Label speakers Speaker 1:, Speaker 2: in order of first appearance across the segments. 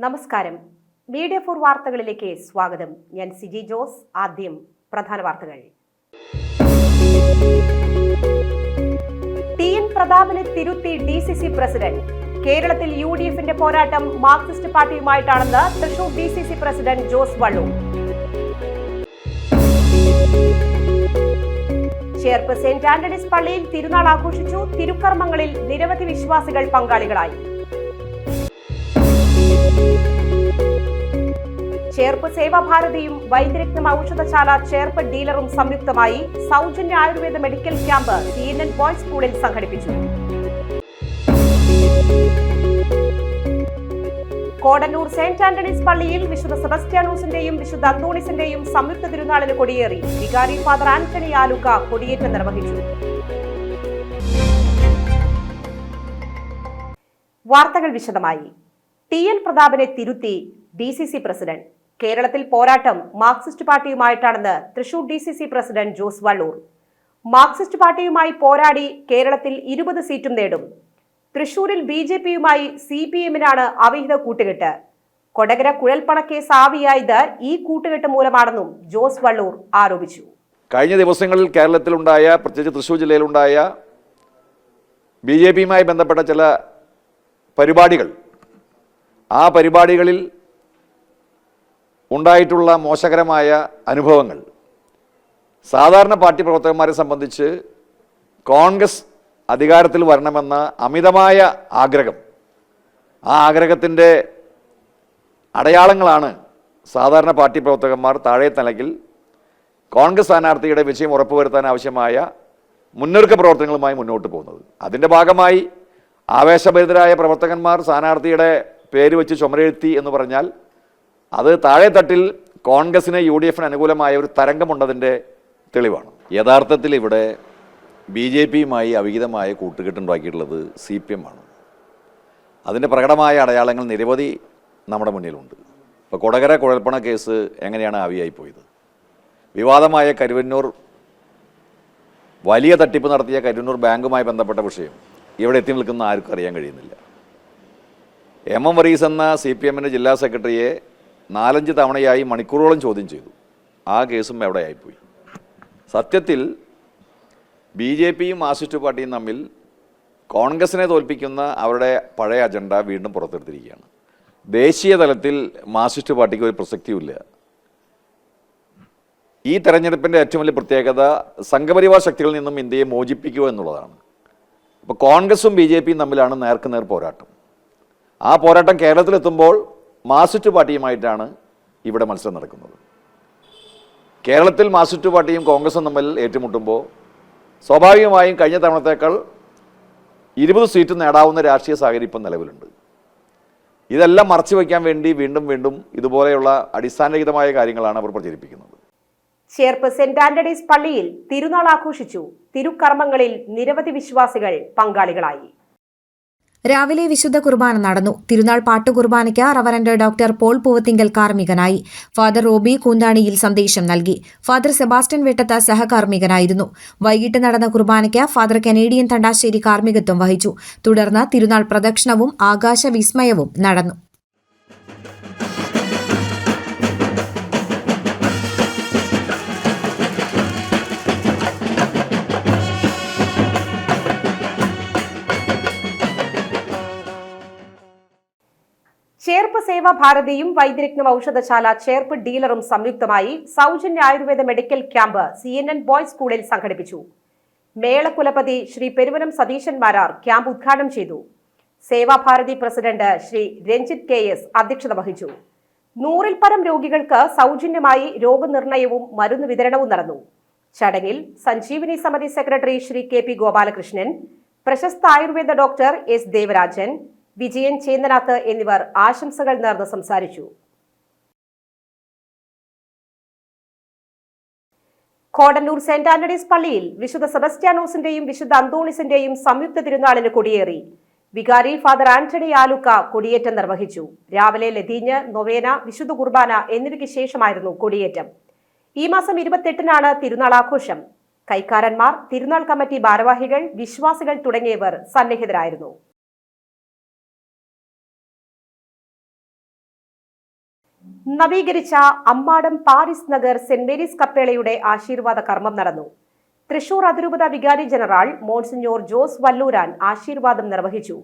Speaker 1: നമസ്കാരം. Media for വാർത്തകളിലേക്ക് സ്വാഗതം. ഞാൻ സിജി ജോസ്. ആദ്യം പ്രധാന വാർത്തകൾ. ടി എൻ പ്രതാപനെ തിരുത്തി DCC പ്രസിഡന്റ്. കേരളത്തിൽ UDFന്റെ പോരാട്ടം മാർക്സിസ്റ്റ് പാർട്ടിയുമായിട്ടാണെന്ന് Thrissur DCC president Jose Vallur. Cherpu saint Antony's പള്ളിയിൽ തിരുനാൾ ആഘോഷിച്ചു. തിരുക്കർമ്മങ്ങളിൽ നിരവധി വിശ്വാസികൾ പങ്കാളികളായി. ചേർപ്പ് സേവാഭാരതിയും വൈദ്യരത്നം ഔഷധശാല ചേർപ്പ് ഡീലറും സംയുക്തമായി സൗജന്യ Ayurveda medical camp CNN boys സ്കൂളിൽ സംഘടിപ്പിച്ചു. കോടന്നൂർ സെന്റ് ആന്റണീസ് പള്ളിയിൽ വിശുദ്ധ സെബസ്റ്റ്യാനോസിന്റെയും വിശുദ്ധ അന്തോണിസിന്റെയും സംയുക്ത തിരുനാളിന് കൊടിയേറി. വികാരി ഫാദർ ആന്റണി ആലുക്ക കൊടിയേറ്റം നിർവഹിച്ചു. വാർത്തകൾ വിശദമായി. ടി എൻ പ്രതാപനെ തിരുത്തി DCC പ്രസിഡന്റ്. കേരളത്തിൽ പോരാട്ടം മാർക്സിസ്റ്റ് പാർട്ടിയുമായിട്ടാണെന്ന് Thrissur DCC president Jose Vallur. Marxist പാർട്ടിയുമായി പോരാടി കേരളത്തിൽ 20 സീറ്റും നേടും. തൃശൂരിൽ BJPയുമായി CPMനാണ് അവിഹിത കൂട്ടുകെട്ട്. കൊടകര കുഴൽപ്പണക്കേസ് ആവിയായത് ഈ കൂട്ടുകെട്ട് മൂലമാണെന്നും ജോസ് വള്ളൂർ ആരോപിച്ചു.
Speaker 2: കഴിഞ്ഞ ദിവസങ്ങളിൽ കേരളത്തിലുണ്ടായ, പ്രത്യേകിച്ച് തൃശൂർ ജില്ലയിലുണ്ടായ BJPയുമായി ബന്ധപ്പെട്ട ചില പരിപാടികൾ, ആ പരിപാടികളിൽ ഉണ്ടായിട്ടുള്ള മോശകരമായ അനുഭവങ്ങൾ സാധാരണ പാർട്ടി പ്രവർത്തകന്മാരെ സംബന്ധിച്ച് കോൺഗ്രസ് അധികാരത്തിൽ വരണമെന്ന അമിതമായ ആഗ്രഹം, ആ ആഗ്രഹത്തിൻ്റെ അടയാളങ്ങളാണ് സാധാരണ പാർട്ടി പ്രവർത്തകന്മാർ താഴെ തലത്തിൽ കോൺഗ്രസ് സ്ഥാനാർത്ഥിയുടെ വിജയം ഉറപ്പുവരുത്താൻ ആവശ്യമായ മുന്നൊരുക്ക പ്രവർത്തനങ്ങളുമായി മുന്നോട്ട് പോകുന്നത്. അതിൻ്റെ ഭാഗമായി ആവേശഭരിതരായ പ്രവർത്തകന്മാർ സ്ഥാനാർത്ഥിയുടെ പേര് വെച്ച് ചുമരെഴുത്തി എന്ന് പറഞ്ഞാൽ അത് താഴെത്തട്ടിൽ കോൺഗ്രസിന് UDFന് അനുകൂലമായ ഒരു തരംഗമുണ്ടതിൻ്റെ തെളിവാണ്. യഥാർത്ഥത്തിൽ ഇവിടെ BJPയുമായി അവിഹിതമായ കൂട്ടുകെട്ടുണ്ടാക്കിയിട്ടുള്ളത് CPM ആണ്. അതിൻ്റെ പ്രകടമായ അടയാളങ്ങൾ നിരവധി നമ്മുടെ മുന്നിലുണ്ട്. ഇപ്പോൾ കൊടകര കുഴൽപ്പണ കേസ് എങ്ങനെയാണ് ആവിയായിപ്പോയത്? വിവാദമായ കരുവന്നൂർ വലിയ തട്ടിപ്പ് നടത്തിയ കരുവന്നൂർ ബാങ്കുമായി ബന്ധപ്പെട്ട വിഷയം ഇവിടെ എത്തി നിൽക്കുന്ന ആർക്കും അറിയാൻ കഴിയുന്നില്ല. MM വർഗീസ് എന്ന CPMൻ്റെ ജില്ലാ സെക്രട്ടറിയെ 4-5 തവണയായി മണിക്കൂറോളം ചോദ്യം ചെയ്തു. ആ കേസും എവിടെയായിപ്പോയി? സത്യത്തിൽ BJPയും മാർക്സിസ്റ്റ് പാർട്ടിയും തമ്മിൽ കോൺഗ്രസിനെ തോൽപ്പിക്കുന്ന അവരുടെ പഴയ അജണ്ട വീണ്ടും പുറത്തെടുത്തിരിക്കുകയാണ്. ദേശീയ തലത്തിൽ മാർക്സിസ്റ്റ് പാർട്ടിക്ക് ഒരു പ്രസക്തിയുമില്ല. ഈ തെരഞ്ഞെടുപ്പിൻ്റെ ഏറ്റവും വലിയ പ്രത്യേകത സംഘപരിവാർ ശക്തികളിൽ നിന്നും ഇന്ത്യയെ മോചിപ്പിക്കുക എന്നുള്ളതാണ്. അപ്പോൾ കോൺഗ്രസും BJPയും തമ്മിലാണ് നേർക്കുനേർ പോരാട്ടം. ആ പോരാട്ടം കേരളത്തിലെത്തുമ്പോൾ മാർക്സിസ്റ്റ് പാർട്ടിയുമായിട്ടാണ് ഇവിടെ മത്സരം നടക്കുന്നത്. കേരളത്തിൽ മാർക്സിസ്റ്റ് പാർട്ടിയും കോൺഗ്രസും തമ്മിൽ ഏറ്റുമുട്ടുമ്പോൾ സ്വാഭാവികമായും കഴിഞ്ഞ തവണത്തേക്കാൾ 20 സീറ്റ് നേടാവുന്ന രാഷ്ട്രീയ സാഹചര്യം ഇപ്പം നിലവിലുണ്ട്. ഇതെല്ലാം മറച്ചു വയ്ക്കാൻ വേണ്ടി വീണ്ടും ഇതുപോലെയുള്ള അടിസ്ഥാനരഹിതമായ കാര്യങ്ങളാണ് അവർ പ്രചരിപ്പിക്കുന്നത്.
Speaker 1: ചേർപ്പ് സെന്റ് ആന്റണീസ് പള്ളിയിൽ തിരുനാൾ ആഘോഷിച്ചു. തിരുക്കർമ്മങ്ങളിൽ നിരവധി വിശ്വാസികൾ പങ്കാളികളായി.
Speaker 3: രാവിലെ വിശുദ്ധ കുർബാന നടന്നു. തിരുനാൾ പാട്ടുകുർബാനയ്ക്ക് റവറന്റ് ഡോക്ടർ പോൾ പൂവത്തിങ്കൽ കാർമ്മികനായി. ഫാദർ റോബി കൂന്താണിയിൽ സന്ദേശം നൽകി. ഫാദർ സെബാസ്റ്റ്യൻ വെട്ടത്ത് സഹകാർമ്മികനായിരുന്നു. വൈകിട്ട് നടന്ന കുർബാനയ്ക്ക് ഫാദർ കനേഡിയൻ തണ്ടാശ്ശേരി കാർമ്മികത്വം വഹിച്ചു. തുടർന്ന് തിരുനാൾ പ്രദക്ഷിണവും ആകാശവിസ്മയവും നടന്നു.
Speaker 1: ചേർപ്പ് സേവാഭാരതിയും വൈദ്യരത്നം ഔഷധശാല ചേർപ്പ് ഡീലറും സംയുക്തമായി സൗജന്യ Ayurveda medical camp CNN boys സ്കൂളിൽ സംഘടിപ്പിച്ചു. മേളകുലപതി ശ്രീ പെരുവനം സതീശൻ മാരാർ ക്യാമ്പ് ഉദ്ഘാടനം ചെയ്തു. സേവാഭാരതി പ്രസിഡന്റ് ശ്രീ രഞ്ജിത്ത് KS അധ്യക്ഷത വഹിച്ചു. 100-ൽ പരം രോഗികൾക്ക് സൗജന്യമായി രോഗനിർണയവും മരുന്ന് വിതരണവും നടന്നു. ചടങ്ങിൽ സഞ്ജീവനി സമിതി സെക്രട്ടറി ശ്രീ KP ഗോപാലകൃഷ്ണൻ, പ്രശസ്ത ആയുർവേദ ഡോക്ടർ S ദേവരാജൻ, വിജയൻ ചേന്നനാഥ് എന്നിവർ ആശംസകൾ നേർന്ന് സംസാരിച്ചു. കോടന്നൂർ സെന്റ് ആന്റണീസ് പള്ളിയിൽ വിശുദ്ധ സെബസ്റ്റ്യാനോസിന്റെയും വിശുദ്ധ അന്തോണിസിന്റെയും സംയുക്ത തിരുനാളിന് കൊടിയേറി. വികാരി ഫാദർ ആന്റണി ആലുക്ക കൊടിയേറ്റം നിർവഹിച്ചു. രാവിലെ ലതീഞ്ഞ്, നൊവേന, വിശുദ്ധ കുർബാന എന്നിവയ്ക്ക് ശേഷമായിരുന്നു കൊടിയേറ്റം. ഈ മാസം 28-നാണ് തിരുനാൾ ആഘോഷം. കൈക്കാരന്മാർ, തിരുനാൾ കമ്മിറ്റി ഭാരവാഹികൾ, വിശ്വാസികൾ തുടങ്ങിയവർ സന്നിഹിതരായിരുന്നു. നവീകരിച്ച Ammadam Paris Nagar saint Mary's കപ്പേളയുടെ ആശീർവാദ കർമ്മം നടന്നു. തൃശൂർ അതിരൂപത വികാരി ജനറൽ മോൺസിഞ്ഞോർ ജോസ് വല്ലൂരാൻ ആശീർവാദം നിർവഹിച്ചു.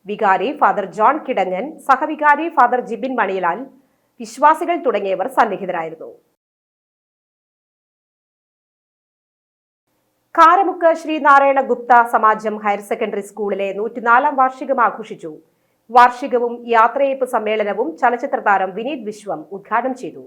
Speaker 1: വികാരി ഫാദർ ജോൺ കിടങ്ങൻ, സഹവികാരി ഫാദർ ജിബിൻ മണിലാൽ, വിശ്വാസികൾ തുടങ്ങിയവർ സന്നിഹിതരായിരുന്നു. കാരമുക്ക് ശ്രീനാരായണ ഗുപ്ത സമാജം ഹയർ സെക്കൻഡറി സ്കൂളിലെ 104ാം വാർഷികം ആഘോഷിച്ചു. വാർഷികവും യാത്രയയപ്പ് സമ്മേളനവും ചലച്ചിത്ര താരം വിനീത് വിശ്വം ഉദ്ഘാടനം ചെയ്തു.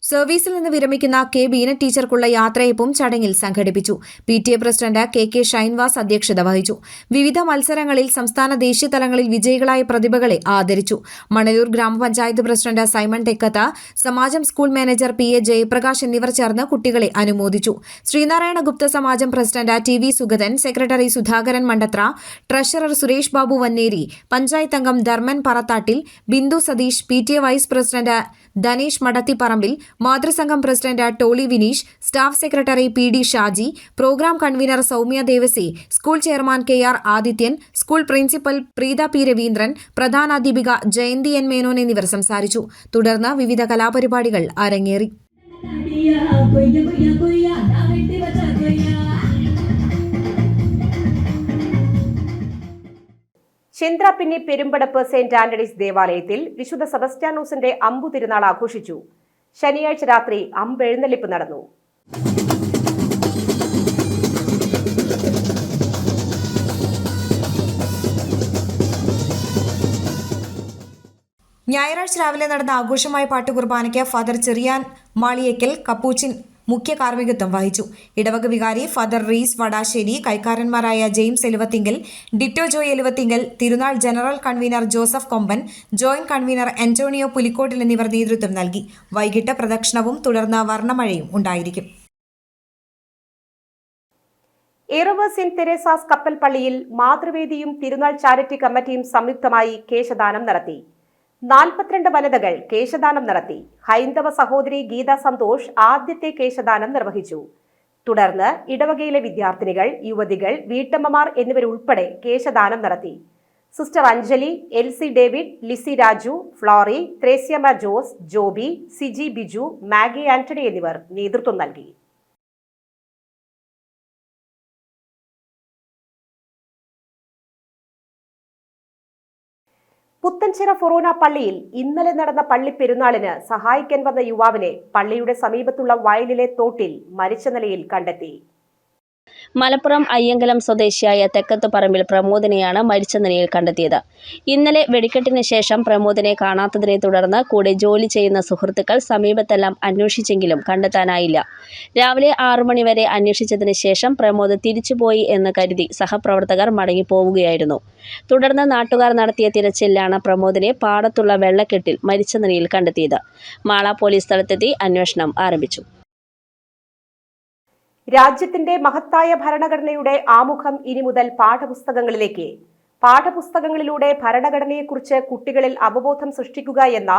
Speaker 3: സർവീസിൽ നിന്ന് വിരമിക്കുന്ന കെ ബീന ടീച്ചർക്കുള്ള യാത്രയപ്പും ചടങ്ങിൽ സംഘടിപ്പിച്ചു. PTA പ്രസിഡന്റ് കെ ഷൈൻവാസ് അധ്യക്ഷത വഹിച്ചു. വിവിധ മത്സരങ്ങളിൽ സംസ്ഥാന ദേശീയ തലങ്ങളിൽ വിജയികളായ പ്രതിഭകളെ ആദരിച്ചു. Manalur gramapanchayat president Simon Thekkath, Samajam school manager PA Jayaprakash എന്നിവർ ചേർന്ന് കുട്ടികളെ അനുമോദിച്ചു. Sreenarayana Gupta Samajam president TV Sugathan, secretary Sudhakaran Mandathra, treasurer Suresh Babu Vanneri, panchayat അംഗം Dharman Parathattil, Bindu Satheesh, PTA vice president Dhanesh Madathipparambil, മാതൃസംഘം president Tolly Vineesh, staff secretary PD Shaji, programme convener Soumya Devasi, school chairman KR Adithyan, school principal Preetha P Raveendran, പ്രധാനാധ്യാപിക ജയന്തി N മേനോൻ എന്നിവർ സംസാരിച്ചു. തുടർന്ന് വിവിധ കലാപരിപാടികൾ അരങ്ങേറി.
Speaker 1: ചിന്ത്രപ്പിന്നി പെരുമ്പടപ്പ് സെന്റ് ആന്റണീസ് ദേവാലയത്തിൽ വിശുദ്ധ സെബസ്റ്റ്യാനോസിന്റെ അമ്പു തിരുനാൾ ആഘോഷിച്ചു. ശനിയാഴ്ച രാത്രി അമ്പെഴുന്നള്ളിപ്പ് നടന്നു.
Speaker 3: ഞായറാഴ്ച രാവിലെ നടന്ന ആഘോഷമായ പാട്ടുകുർബാനയ്ക്ക് ഫാദർ ചെറിയാൻ മാളിയേക്കൽ കപ്പൂച്ചിൻ മുഖ്യ കാർമ്മികത്വം വഹിച്ചു. ഇടവക വികാരി ഫാദർ റീസ് വടാശ്ശേരി, കൈക്കാരന്മാരായ ജെയിംസ് എലുവത്തിങ്കൽ, ഡിറ്റോ ജോയ് എലുവത്തിങ്കൽ, തിരുനാൾ ജനറൽ കൺവീനർ ജോസഫ് കൊമ്പൻ, ജോയിന്റ് കൺവീനർ ആന്റോണിയോ പുലിക്കോട്ടിൽ എന്നിവർ നേതൃത്വം നൽകി. വൈകിട്ട് പ്രദക്ഷിണവും തുടർന്ന് വർണ്ണമഴയും ഉണ്ടായിരിക്കും.
Speaker 1: എറവ് സെന്റ് തെരേസാസ് കപ്പൽ പള്ളിയിൽ മാതൃവേദിയും തിരുനാൾ ചാരിറ്റി കമ്മിറ്റിയും സംയുക്തമായി കേശദാനം നടത്തി. 42 വനിതകൾ കേശദാനം നടത്തി. ഹൈന്ദവ സഹോദരി ഗീത സന്തോഷ് ആദ്യത്തെ കേശദാനം നിർവഹിച്ചു. തുടർന്ന് ഇടവകയിലെ വിദ്യാർത്ഥിനികൾ, യുവതികൾ, വീട്ടമ്മമാർ എന്നിവരുൾപ്പെടെ കേശദാനം നടത്തി. സിസ്റ്റർ അഞ്ജലി, LC ഡേവിഡ്, ലിസി രാജു, ഫ്ലോറി, ത്രേസ്യമ്മ ജോസ്, ജോബി, സിജി ബിജു, മാഗി ആന്റണി എന്നിവർ നേതൃത്വം നൽകി. പുത്തൻചിറ ഫൊറോന പള്ളിയിൽ ഇന്നലെ നടന്ന പള്ളി പെരുന്നാളിന് സഹായിക്കാൻ വന്ന യുവാവിനെ പള്ളിയുടെ സമീപത്തുള്ള വയലിലെ തോട്ടിൽ മരിച്ച നിലയിൽ കണ്ടെത്തി.
Speaker 4: മലപ്പുറം അയ്യങ്കലം സ്വദേശിയായ തെക്കത്ത് പറമ്പിൽ പ്രമോദിനെയാണ് മരിച്ച നിലയിൽ കണ്ടെത്തിയത്. ഇന്നലെ വെടിക്കെട്ടിന് ശേഷം പ്രമോദിനെ കാണാത്തതിനെ തുടർന്ന് കൂടെ ജോലി ചെയ്യുന്ന സുഹൃത്തുക്കൾ സമീപത്തെല്ലാം അന്വേഷിച്ചെങ്കിലും കണ്ടെത്താനായില്ല. രാവിലെ 6 മണി വരെ അന്വേഷിച്ചതിന് ശേഷം പ്രമോദ് തിരിച്ചുപോയി എന്ന് കരുതി സഹപ്രവർത്തകർ മടങ്ങിപ്പോവുകയായിരുന്നു. തുടർന്ന് നാട്ടുകാർ നടത്തിയ തിരച്ചിലാണ് പ്രമോദിനെ പാടത്തുള്ള വെള്ളക്കെട്ടിൽ മരിച്ച നിലയിൽ കണ്ടെത്തിയത്. മാള പോലീസ് സ്ഥലത്തെത്തി അന്വേഷണം ആരംഭിച്ചു.
Speaker 1: രാജ്യത്തിന്റെ മഹത്തായ ഭരണഘടനയുടെ ആമുഖം ഇനി മുതൽ പാഠപുസ്തകങ്ങളിലേക്ക്. പാഠപുസ്തകങ്ങളിലൂടെ ഭരണഘടനയെക്കുറിച്ച് കുട്ടികളിൽ അവബോധം സൃഷ്ടിക്കുക എന്ന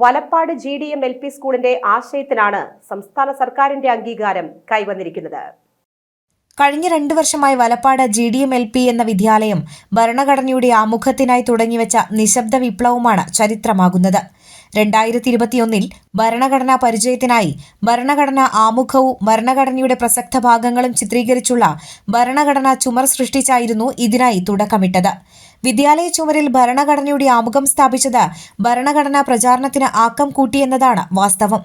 Speaker 1: വലപ്പാട് GDM LP സ്കൂളിന്റെ ആശയത്തിനാണ് സംസ്ഥാന സർക്കാരിന്റെ അംഗീകാരം കൈവന്നിരിക്കുന്നത്.
Speaker 3: കഴിഞ്ഞ 2 വർഷമായി വലപ്പാട് GDM LP എന്ന വിദ്യാലയം ഭരണഘടനയുടെ ആമുഖത്തിനായി തുടങ്ങിവെച്ച നിശബ്ദ വിപ്ലവമാണ് ചരിത്രമാകുന്നത്. 2021 ഭരണഘടനാ പരിചയത്തിനായി ഭരണഘടനാ ആമുഖവും ഭരണഘടനയുടെ പ്രസക്ത ഭാഗങ്ങളും ചിത്രീകരിച്ചുള്ള ഭരണഘടനാ ചുമർ സൃഷ്ടിച്ചായിരുന്നു ഇതിനായി തുടക്കമിട്ടത്. വിദ്യാലയ ചുമരിൽ ഭരണഘടനയുടെ ആമുഖം സ്ഥാപിച്ചത് ഭരണഘടനാ പ്രചാരണത്തിന് ആക്കം കൂട്ടിയെന്നതാണ് വാസ്തവം.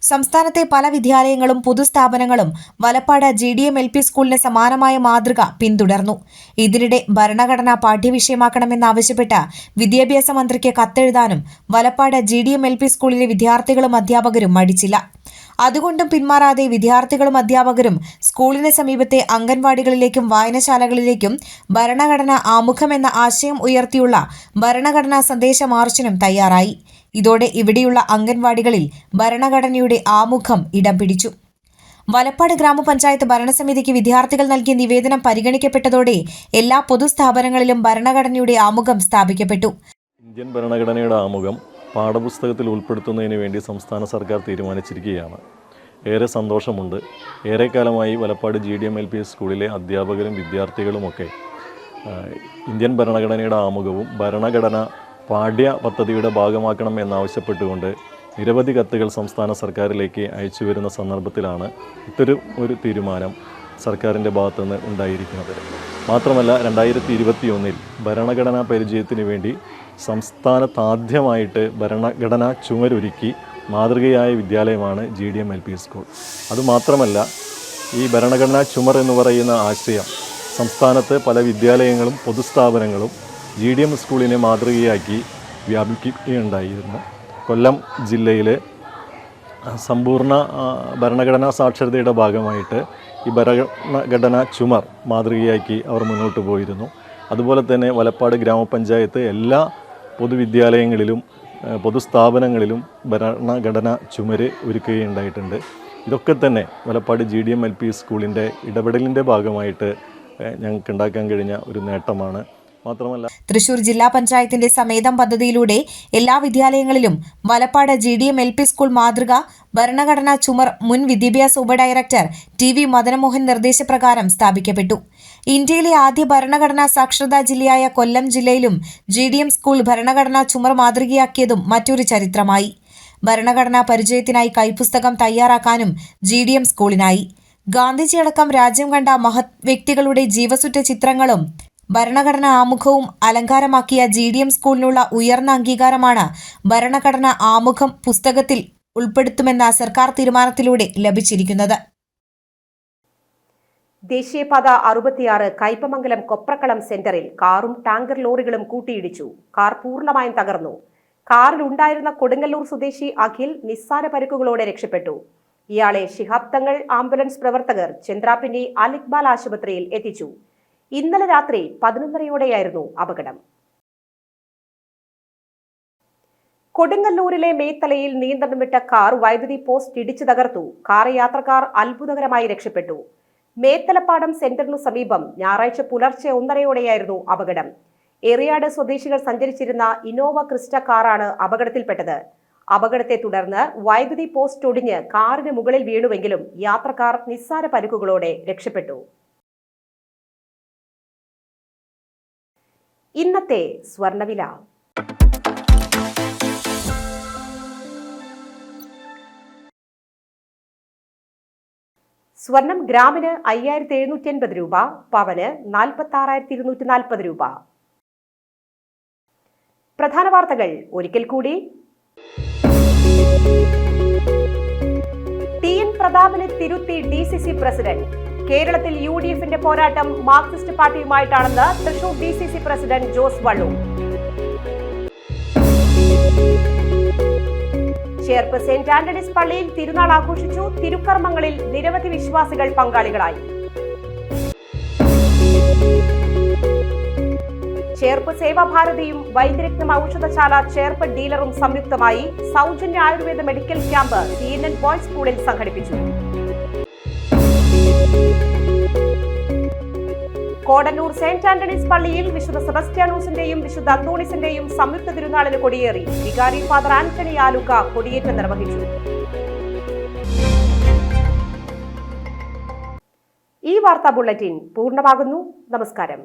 Speaker 3: സംസ്ഥാനത്തെ പല വിദ്യാലയങ്ങളും പൊതുസ്ഥാപനങ്ങളും വലപ്പാട് GDM LP സ്കൂളിന് സമാനമായ മാതൃക പിന്തുടർന്നു. ഇതിനിടെ ഭരണഘടന പാഠ്യവിഷയമാക്കണമെന്നാവശ്യപ്പെട്ട് വിദ്യാഭ്യാസ മന്ത്രിക്ക് കത്തെഴുതാനും വലപ്പാട് GDM LP സ്കൂളിലെ വിദ്യാർത്ഥികളും അധ്യാപകരും മടിച്ചില്ല. അതുകൊണ്ടും പിന്മാറാതെ വിദ്യാർത്ഥികളും അധ്യാപകരും സ്കൂളിന് സമീപത്തെ അംഗൻവാടികളിലേക്കും വായനശാലകളിലേക്കും ഭരണഘടന ആമുഖമെന്ന ആശയം ഉയർത്തിയുള്ള ഭരണഘടനാ സന്ദേശ മാർച്ചിനും തയ്യാറായി. ഇതോടെ ഇവിടെയുള്ള അംഗൻവാടികളിൽ ഭരണഘടനയുടെ ആമുഖം ഇടം പിടിച്ചു. വലപ്പാട് ഗ്രാമപഞ്ചായത്ത് ഭരണസമിതിക്ക് വിദ്യാർത്ഥികൾ നൽകിയ നിവേദനം പരിഗണിക്കപ്പെട്ടതോടെ എല്ലാ പൊതുസ്ഥാപനങ്ങളിലും ഭരണഘടനയുടെ ആമുഖം സ്ഥാപിക്കപ്പെട്ടു.
Speaker 5: ഇന്ത്യൻ ഭരണഘടനയുടെ ആമുഖം പാഠപുസ്തകത്തിൽ ഉൾപ്പെടുത്തുന്നതിന് വേണ്ടി സംസ്ഥാന സർക്കാർ തീരുമാനിച്ചിരിക്കുകയാണ്. ഏറെ സന്തോഷമുണ്ട്. ഏറെക്കാലമായി വലപ്പാട് GDM LP സ്കൂളിലെ അധ്യാപകരും വിദ്യാർത്ഥികളുമൊക്കെ ഇന്ത്യൻ ഭരണഘടനയുടെ ആമുഖവും ഭരണഘടന പാഠ്യ പദ്ധതിയുടെ ഭാഗമാക്കണം എന്നാവശ്യപ്പെട്ടുകൊണ്ട് നിരവധി കത്തുകൾ സംസ്ഥാന സർക്കാരിലേക്ക് അയച്ചു വരുന്ന സന്ദർഭത്തിലാണ് ഒരു തീരുമാനം സർക്കാരിൻ്റെ ഭാഗത്തുനിന്ന് ഉണ്ടായിരിക്കുന്നത്. മാത്രമല്ല 2021 ഭരണഘടനാ പരിചയത്തിന് വേണ്ടി സംസ്ഥാനത്താദ്യമായിട്ട് ഭരണഘടനാ ചുമരൊരുക്കി മാതൃകയായ വിദ്യാലയമാണ് GDM-LP സ്കൂൾ. അതുമാത്രമല്ല, ഈ ഭരണഘടനാ ചുമർ എന്ന് പറയുന്ന ആശയം സംസ്ഥാനത്ത് പല വിദ്യാലയങ്ങളും പൊതുസ്ഥാപനങ്ങളും GDM സ്കൂളിനെ മാതൃകയാക്കി വ്യാപിക്കുകയുണ്ടായിരുന്നു. കൊല്ലം ജില്ലയിലെ സമ്പൂർണ്ണ ഭരണഘടനാ സാക്ഷരതയുടെ ഭാഗമായിട്ട് ഈ ഭരണഘടനാ ചുമർ മാതൃകയാക്കി അവർ മുന്നോട്ട് പോയിരുന്നു. അതുപോലെ തന്നെ വലപ്പാട് ഗ്രാമപഞ്ചായത്ത് എല്ലാ പൊതുവിദ്യാലയങ്ങളിലും പൊതുസ്ഥാപനങ്ങളിലും ഭരണഘടനാ ചുമര് ഒരുക്കുകയുണ്ടായിട്ടുണ്ട്. ഇതൊക്കെ തന്നെ വലപ്പാട് GDM-LP സ്കൂളിൻ്റെ ഇടപെടലിൻ്റെ ഭാഗമായിട്ട് ഞങ്ങൾക്ക് ഉണ്ടാക്കാൻ കഴിഞ്ഞ ഒരു നേട്ടമാണ്. മാത്രമല്ല,
Speaker 3: തൃശൂർ ജില്ലാ പഞ്ചായത്തിന്റെ സമേതം പദ്ധതിയിലൂടെ എല്ലാ വിദ്യാലയങ്ങളിലും വലപ്പാട് GDM-LP സ്കൂൾ മാതൃക ഭരണഘടനാ ചുമർ മുൻ വിദ്യാഭ്യാസ ഉപഡയറക്ടർ TV മദനമോഹൻ നിർദ്ദേശപ്രകാരം സ്ഥാപിക്കപ്പെട്ടു. ഇന്ത്യയിലെ ആദ്യ ഭരണഘടനാ സാക്ഷരതാ ജില്ലയായ കൊല്ലം ജില്ലയിലും GDM സ്കൂൾ ഭരണഘടനാ ചുമർ മാതൃകയാക്കിയതും മറ്റൊരു ചരിത്രമായി. ഭരണഘടനാ പരിചയത്തിനായി കൈപ്പുസ്തകം തയ്യാറാക്കാനും GDM സ്കൂളിനായി. ഗാന്ധിജിയടക്കം രാജ്യം കണ്ട മഹത് വ്യക്തികളുടെ ജീവസുറ്റ ചിത്രങ്ങളും ഭരണഘടനാ ആമുഖവും അലങ്കാരമാക്കിയ GDM സ്കൂളിനുള്ള ഉയർന്ന അംഗീകാരമാണ് ഭരണഘടനാ ആമുഖം പുസ്തകത്തിൽ ഉൾപ്പെടുത്തുമെന്ന സർക്കാർ തീരുമാനത്തിലൂടെ ലഭിച്ചിരിക്കുന്നത്.
Speaker 1: ദേശീയപാത 66 കയ്പമംഗലം കൊപ്രക്കളം സെന്ററിൽ കാറും ടാങ്കർ ലോറികളും കൂട്ടിയിടിച്ചു. കാർ പൂർണ്ണമായും തകർന്നു. കാറിലുണ്ടായിരുന്ന കൊടുങ്ങല്ലൂർ സ്വദേശി അഖിൽ നിസ്സാര പരിക്കുകളോടെ രക്ഷപ്പെട്ടു. ഇയാളെ ശിഹാബ് തങ്ങൾ ആംബുലൻസ് പ്രവർത്തകർ ചന്ദ്രാപിന്നി അൽ ഇക്ബാൽ ആശുപത്രിയിൽ എത്തിച്ചു. ഇന്നലെ രാത്രി 11:30യോടെയായിരുന്നു അപകടം. കൊടുങ്ങല്ലൂരിലെ മേത്തലയിൽ നിയന്ത്രണം വിട്ട കാർ വൈദ്യുതി പോസ്റ്റ് ഇടിച്ചു തകർത്തു. കാർ യാത്രക്കാർ അത്ഭുതകരമായി രക്ഷപ്പെട്ടു. മേത്തലപ്പാടം സെന്ററിനു സമീപം ഞായറാഴ്ച പുലർച്ചെ 1:30യോടെയായിരുന്നു അപകടം. എറിയാട് സ്വദേശികൾ സഞ്ചരിച്ചിരുന്ന ഇന്നോവ ക്രിസ്റ്റ കാറാണ് അപകടത്തിൽപ്പെട്ടത്. അപകടത്തെ തുടർന്ന് വൈദ്യുതി പോസ്റ്റ് ഒടിഞ്ഞ് കാറിന് മുകളിൽ വീണുവെങ്കിലും യാത്രക്കാർ നിസ്സാര പരിക്കുകളോടെ രക്ഷപ്പെട്ടു. ഇന്നത്തെ സ്വർണ്ണവില. സ്വർണം ഗ്രാമിന് 5780 രൂപ, പവന് 46,240 രൂപ. പ്രധാന വാർത്തകൾ ഒരിക്കൽ കൂടി. TN പ്രതാപനെ തിരുത്തി DCC പ്രസിഡന്റ്. കേരളത്തിൽ UDFന്റെ പോരാട്ടം മാർക്സിസ്റ്റ് പാർട്ടിയുമായിട്ടാണെന്ന് Thrissur DCC president Jose Vallur. Cherpu saint Antony's പള്ളിയിൽ തിരുനാൾ ആഘോഷിച്ചു. തിരുക്കർമ്മങ്ങളിൽ നിരവധി വിശ്വാസികൾ പങ്കാളികളായി. ചേർപ്പ് സേവാഭാരതിയും വൈദ്യരത്നം ഔഷധശാല ചേർപ്പ് ഡീലറും സംയുക്തമായി സൗജന്യ Ayurveda medical camp CNN boys സ്കൂളിൽ സംഘടിപ്പിച്ചു. കോടന്നൂർ സെന്റ് ആന്റണീസ് പള്ളിയിൽ വിശുദ്ധ സെബസ്റ്റ്യാനോസിന്റെയും വിശുദ്ധ അന്തോണിസിന്റെയും സംയുക്ത തിരുനാളിന് കൊടിയേറി. വികാരി ഫാദർ ആന്റണി ആലുക്ക കൊടിയേറ്റം നിർവഹിച്ചു. ഈ വാർത്താ ബുള്ളറ്റിൻ പൂർണ്ണമാകുന്നു. നമസ്കാരം.